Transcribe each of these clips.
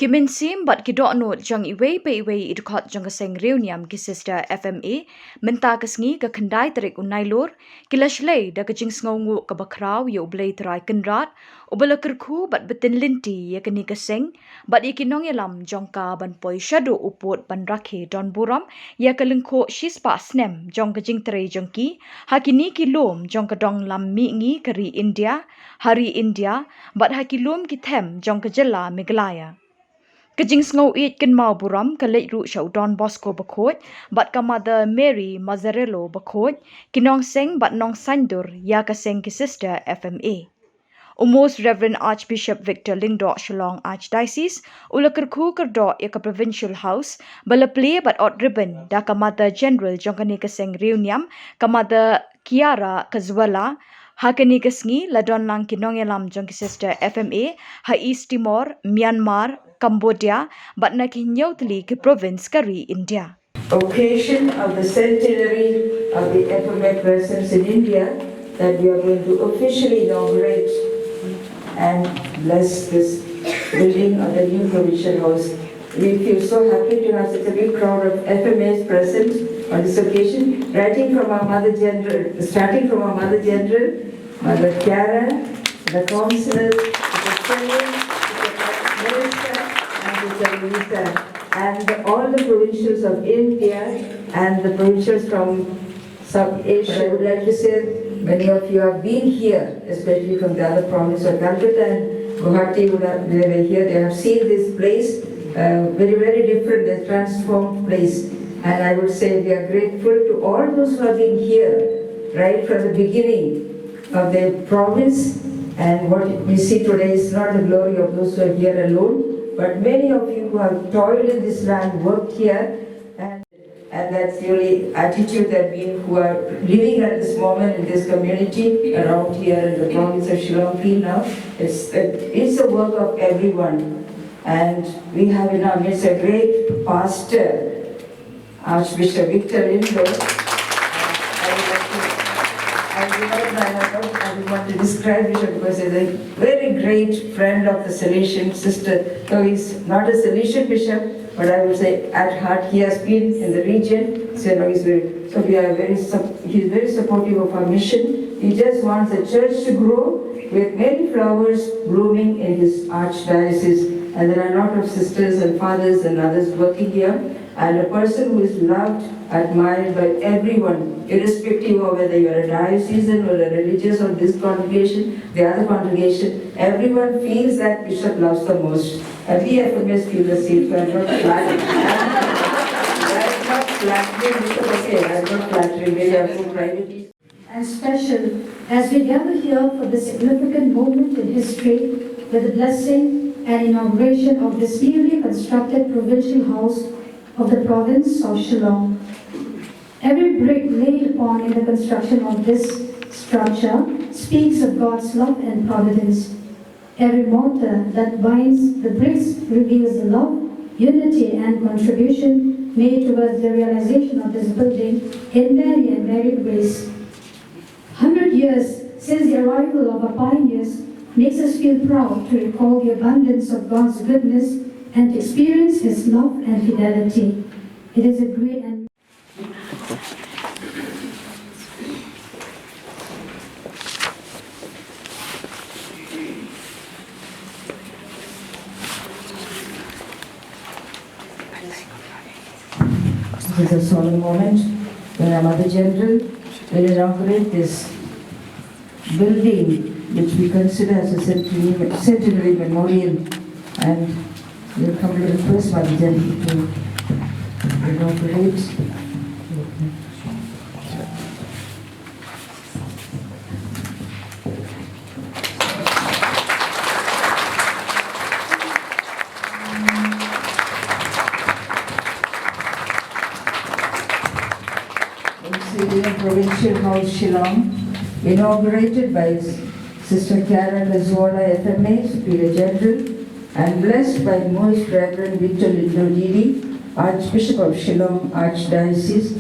Kimin sim but kidok not jang iway pe iway idukot jang kaseng reuniam ki sister FMA menta kasngi ka khandai tarik unai lor kilashlei da ka jing sngongu ka bakraw yo blay trai kenrat ubala Kyrkhu but betin linti ya kani kaseng but ikinong yalam jong ka ban poi shado upot ban rakhe don buram ya kalengko shispa snem jong ka jing trai jong ki hakini kilom jong ka dong lam mi ngi kari India hari India but hakilom ki them jong ka jela Meghalaya Kajing snow eat can mau buram ka late root show Don Bosco bakot, but ka mother Mary Mazzarello bakot, kinong seng but nong sandur ya ka seng ki sister FMA. Almost Reverend Archbishop Victor Lingdo Shillong Archdiocese, ula Kyrkhu kerdo ya ka Provincial House, bala Plie but odd ribbon da ka mother General jongkani ka seng reuniam, ka mother Kiara Kazwala, Hakani kasngi ladon lang kinong yalam jong ki sister FMA, ha East Timor, Myanmar, Cambodia, but na kinyotli ki province kari India. Occasion of the centenary of the FMA presence in India that we are going to officially inaugurate and bless this building of the new provincial house. We feel so happy to have such a big crowd of FMAs present on this occasion, starting from our Mother General, Mother Kiara, the councillors, the President, the Minister, and all the provincials of India and the provincials from South Asia. I would like to say many of you have been here, especially from the other province of Calcutta and Guwahati. They were here. They have seen this place, very, very different, a transformed place. And I would say we are grateful to all those who have been here right from the beginning of the province. And what we see today is not the glory of those who are here alone, but many of you who have toiled in this land, worked here, and that's the only attitude that we who are living at this moment in this community around here in the province of Shillong feel now. It's the work of everyone. And we have in our midst a great pastor, Archbishop Victor Lingdo. I don't want to describe Bishop because he's a very great friend of the Salesian sister. So he's not a Salesian bishop, but I would say at heart he has been in the region. So he's very supportive of our mission. He just wants the church to grow with many flowers blooming in his archdiocese. And there are a lot of sisters and fathers and others working here. And a person who is loved, admired by everyone, irrespective of whether you are a diocesan or a religious or this congregation, the other congregation, everyone feels that Bishop loves the most. And we FMS feel the same, so I'm not flattering. I'm not flattering, Bishop, okay, I'm not flattering, maybe I'm so private. And special as we gather here for the significant moment in history with the blessing and inauguration of this newly constructed provincial house of the province of Shillong. Every brick laid upon in the construction of this structure speaks of God's love and providence. Every mortar that binds the bricks reveals the love, unity and contribution made towards the realization of this building in many and varied ways. 100 years since the arrival of our pioneers makes us feel proud to recall the abundance of God's goodness and to experience His love and fidelity. It is a great and This is a solemn moment when our Mother General will inaugurate this building which we consider as a centenary memorial, and we'll come to request Mother General to inaugurate. Provincial House Shillong, inaugurated by Sister Kiara Kazwala FMA, Superior General, and blessed by Most Reverend Victor Lingdo, Archbishop of Shillong Archdiocese,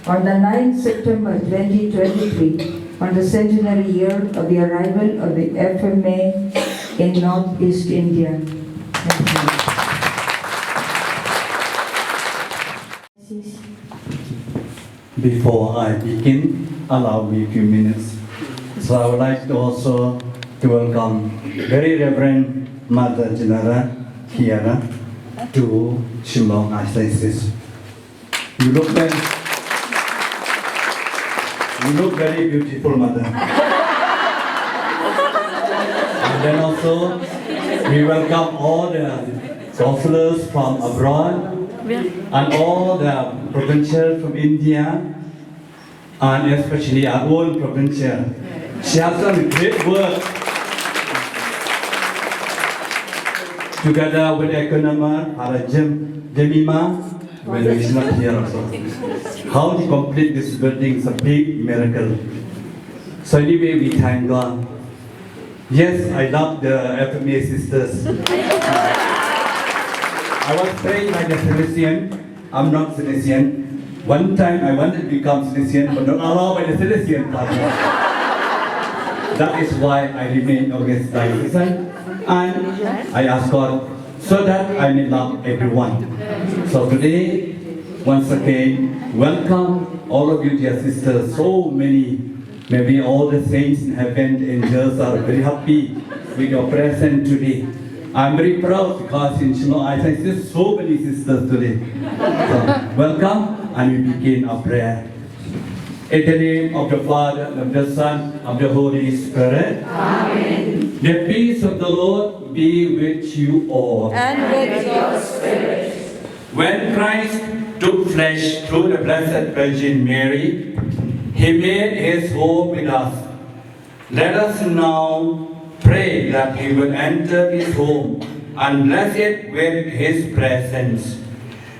on the 9th September 2023, on the centenary year of the arrival of the FMA in Northeast India. Thank you. before I begin, allow me a few minutes. So I would like to also to welcome very Reverend Mother General Kiara to Shillong Archdiocese. You look very beautiful, Mother. And then also, we welcome all the counselors from abroad and all the provincial from India, and especially our own provincial. She has done great work together with economer, Jemima, when she's not here also. How to complete this building is a big miracle. So anyway, we thank God. Yes, I love the FMA sisters. I was trained by the Salesian. I'm not Salesian. One time I wanted to become Salesian, but not allowed by the Salesian party. That is why I remain always diocesan. And I ask God so that I may love everyone. So today, once again, welcome all of you, dear sisters. So many, maybe all the saints in heaven, angels are very happy with your presence today. I'm very proud because in Shillong I see so many sisters today. So, welcome, and we begin our prayer. In the name of the Father, of the Son, of the Holy Spirit. Amen. The peace of the Lord be with you all. And with your spirit. When Christ took flesh through the Blessed Virgin Mary, He made His home with us. Let us now pray that He will enter His home and bless it with His presence.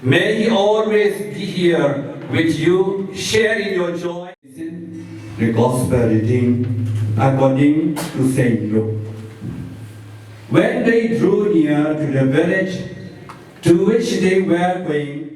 May He always be here with you, share in your joy. The Gospel reading according to St. Luke. When they drew near to the village to which they were going,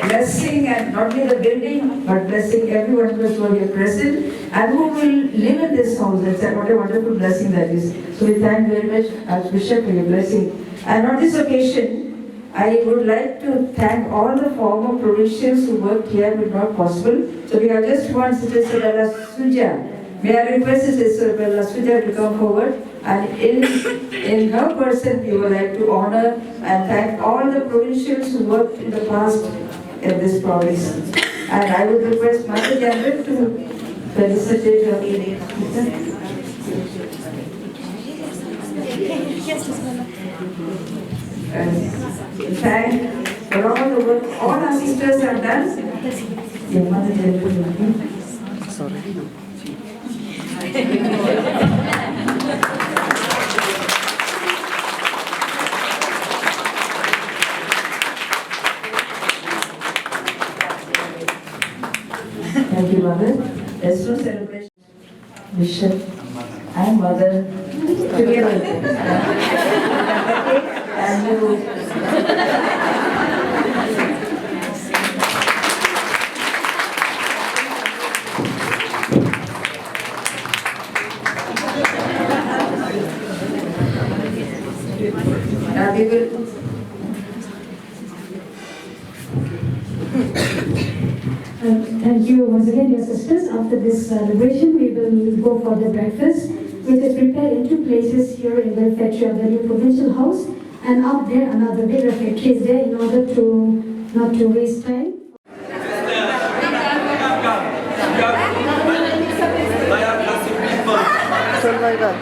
blessing, and not only the building, but blessing everyone who is here present and who will live in this house. And what a wonderful blessing that is. So we thank very much Archbishop for your blessing. And on this occasion, I would like to thank all the former provincials who worked here but not possible. So we have just one Sister Bella Suja. May I request Sister Bella Suja to come forward, and in her person we would like to honor and thank all the provincials who worked in the past in this province. And I would request Mother General to felicitate her. And thank for all the work all our sisters have done. Your Mother General. Sorry. Thank you, Mother. Let's do celebration. Bishop and Mother together. And you. Thank you once again, dear sisters. After this celebration, we will go for the breakfast, which is prepared in 2 places here in the refectory of the new Provincial House, and up there another big refectory is there in order to not to waste time. Survival.